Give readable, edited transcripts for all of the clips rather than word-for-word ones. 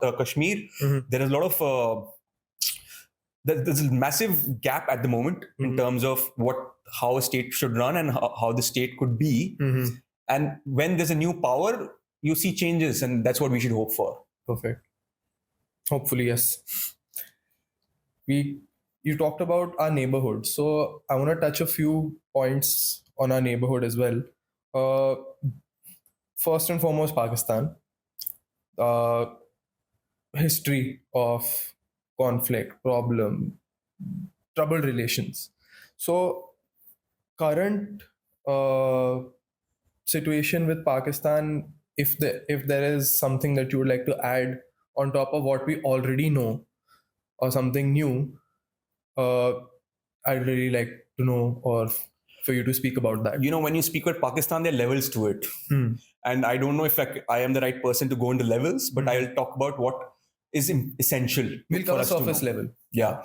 Kashmir, there is a lot of there's a massive gap at the moment in terms of how a state should run and how the state could be. And when there's a new power, you see changes, and that's what we should hope for. Perfect. Hopefully, yes. You talked about our neighborhood, so I want to touch a few points on our neighborhood as well. First and foremost, Pakistan. History of conflict, problem, troubled relations. So, current situation with Pakistan, if there is something that you would like to add on top of what we already know, or something new, I'd really like to know, or for you to speak about that. When you speak about Pakistan, there are levels to it. And I don't know if I am the right person to go into levels, but I'll talk about what is essential. We'll cover surface level. Yeah.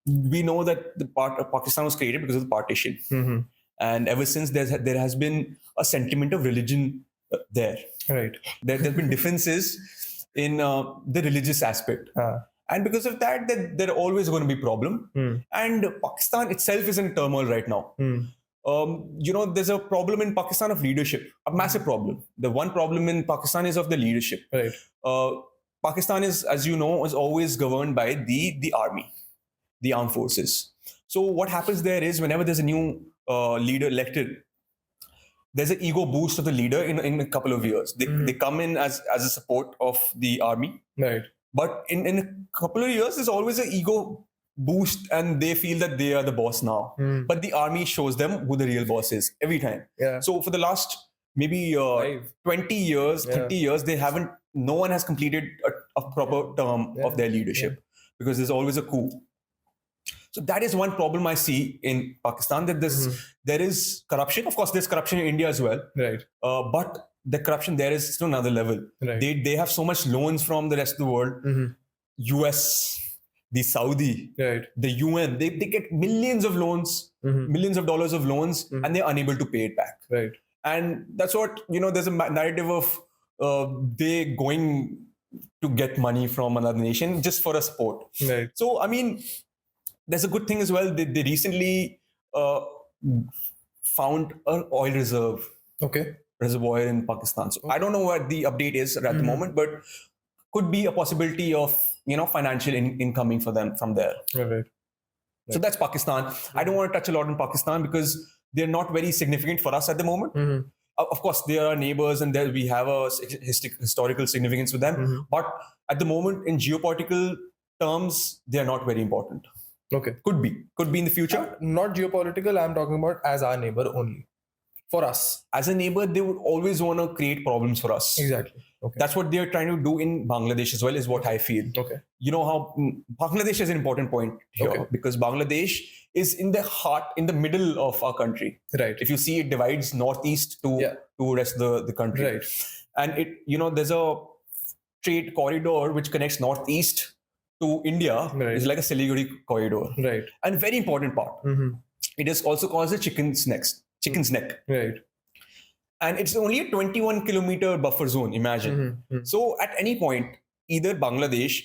We know that the part of Pakistan was created because of the partition. And ever since there has been a sentiment of religion there. Right. There have been differences in the religious aspect. And because of that, there are always going to be problem. And Pakistan itself is in turmoil right now. There's a problem in Pakistan of leadership, a massive problem. The one problem in Pakistan is of the leadership. Right. Pakistan is, as you know, is always governed by the army, the armed forces. So what happens there is whenever there's a new leader elected, there's an ego boost of the leader in a couple of years. They come in as a support of the army. Right. But in a couple of years, there's always an ego boost and they feel that they are the boss now. But the army shows them who the real boss is every time. Yeah. So for the last maybe 20 years, 30 years, no one has completed a proper term of their leadership because there's always a coup. So that is one problem I see in Pakistan, that there is corruption. Of course, there's corruption in India as well. Right. But the corruption there is still another level. Right. They have so much loans from the rest of the world. US, the Saudi, right. the UN, they get millions of loans, millions of dollars of loans, and they're unable to pay it back. Right. And that's what, there's a narrative of they going to get money from another nation just for a sport. Right. So, I mean, there's a good thing as well. They recently found an oil reservoir in Pakistan. So I don't know what the update is at the moment, but could be a possibility of, financial incoming for them from there. Right. So that's Pakistan. I don't want to touch a lot on Pakistan because they're not very significant for us at the moment. Of course, they are neighbors and we have a historical significance with them. But at the moment, in geopolitical terms, they are not very important. Okay. Could be in the future. Not geopolitical, I'm talking about as our neighbor only. For us. As a neighbor, they would always want to create problems for us. Exactly. Okay. That's what they're trying to do in Bangladesh as well, is what I feel. Okay. You know how Bangladesh is an important point here because Bangladesh is in the middle of our country. Right. If you see, it divides northeast to rest of the country. Right. And there's a trade corridor which connects northeast to India. Right. It's like a Siliguri corridor. Right. And very important part. It is also called the chicken's neck. Right. And it's only a 21 kilometer buffer zone, imagine. So at any point, either Bangladesh,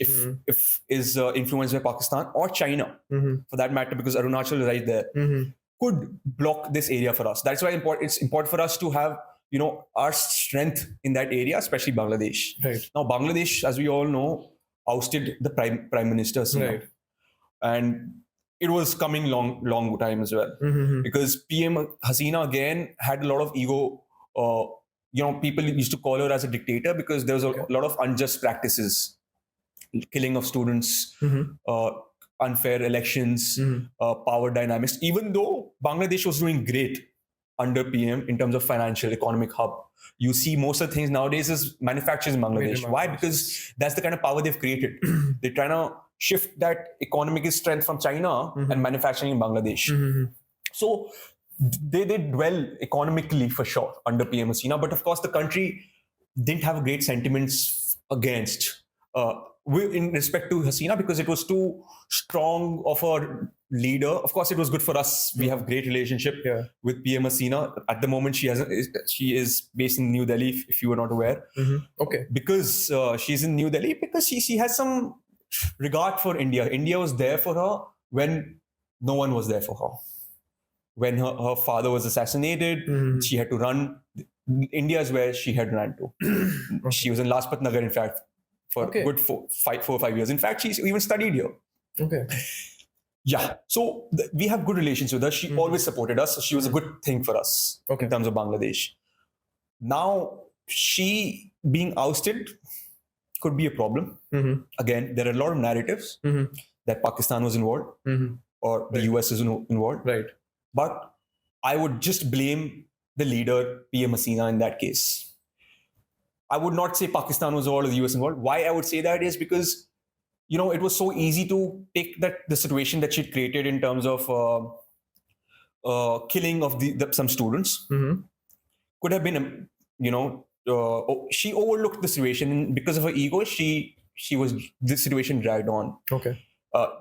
if is influenced by Pakistan, or China, for that matter, because Arunachal is right there, could block this area for us. That's why it's important for us to have, our strength in that area, especially Bangladesh. Right. Now, Bangladesh, as we all know, ousted the prime minister. Right. And it was coming long time as well, because PM Hasina again had a lot of ego. People used to call her as a dictator because there was a lot of unjust practices, killing of students, unfair elections, power dynamics. Even though Bangladesh was doing great under PM in terms of financial economic hub, you see most of the things nowadays is manufactured in Bangladesh. Why? Because that's the kind of power they've created. They're trying to shift that economic strength from China and manufacturing in Bangladesh. So they dwell economically for sure under PM Hasina, but of course the country didn't have great sentiments against in respect to Hasina, because it was too strong of a leader. Of course, it was good for us. We have great relationship with PM Hasina. At the moment, she is based in New Delhi, if you were not aware. Okay. Because she's in New Delhi, because she has some regard for India. India was there for her when no one was there for her. When her father was assassinated, she had to run. India is where she had run to. Okay. She was in Lajpat Nagar, in fact, for good 4 or 5 years. In fact, she even studied here. Okay. Yeah. So we have good relations with her. She always supported us. So she was a good thing for us in terms of Bangladesh. Now, she being ousted could be a problem. Again, there are a lot of narratives that Pakistan was involved or the US is involved. Right. But I would just blame the leader, PM Hasina, in that case. I would not say Pakistan was involved or the US involved. Why I would say that is because, it was so easy to take the situation that she created in terms of killing of some students. Could have been, she overlooked the situation, and because of her ego, this situation dragged on. Okay.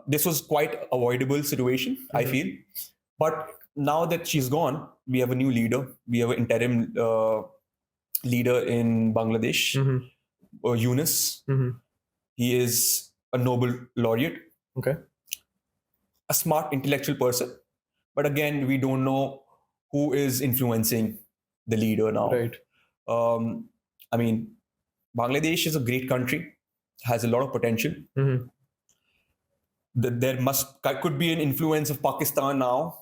This was quite avoidable situation, I feel. But now that she's gone, we have a new leader. We have an interim leader in Bangladesh, Yunus. He is a Nobel laureate. Okay. A smart intellectual person. But again, we don't know who is influencing the leader now. Right. I mean, Bangladesh is a great country, has a lot of potential. There could be an influence of Pakistan now,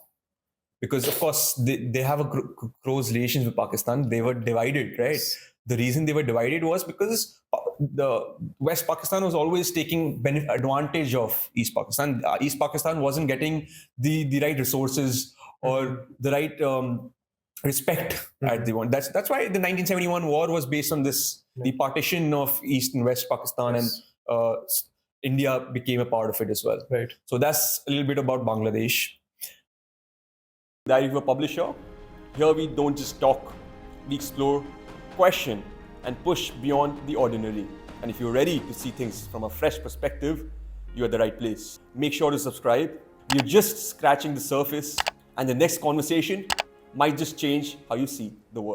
because of course they have a close relations with Pakistan. They were divided, right? The reason they were divided was because the West Pakistan was always taking advantage of East Pakistan. East Pakistan wasn't getting the right resources or the right respect that they want. That's why the 1971 war was based on this, the partition of East and West Pakistan, and India became a part of it as well. Right. So that's a little bit about Bangladesh. Diary of a Publisher. Here we don't just talk, we explore, question, and push beyond the ordinary. And if you're ready to see things from a fresh perspective, you're at the right place. Make sure to subscribe. We're just scratching the surface, and the next conversation might just change how you see the world.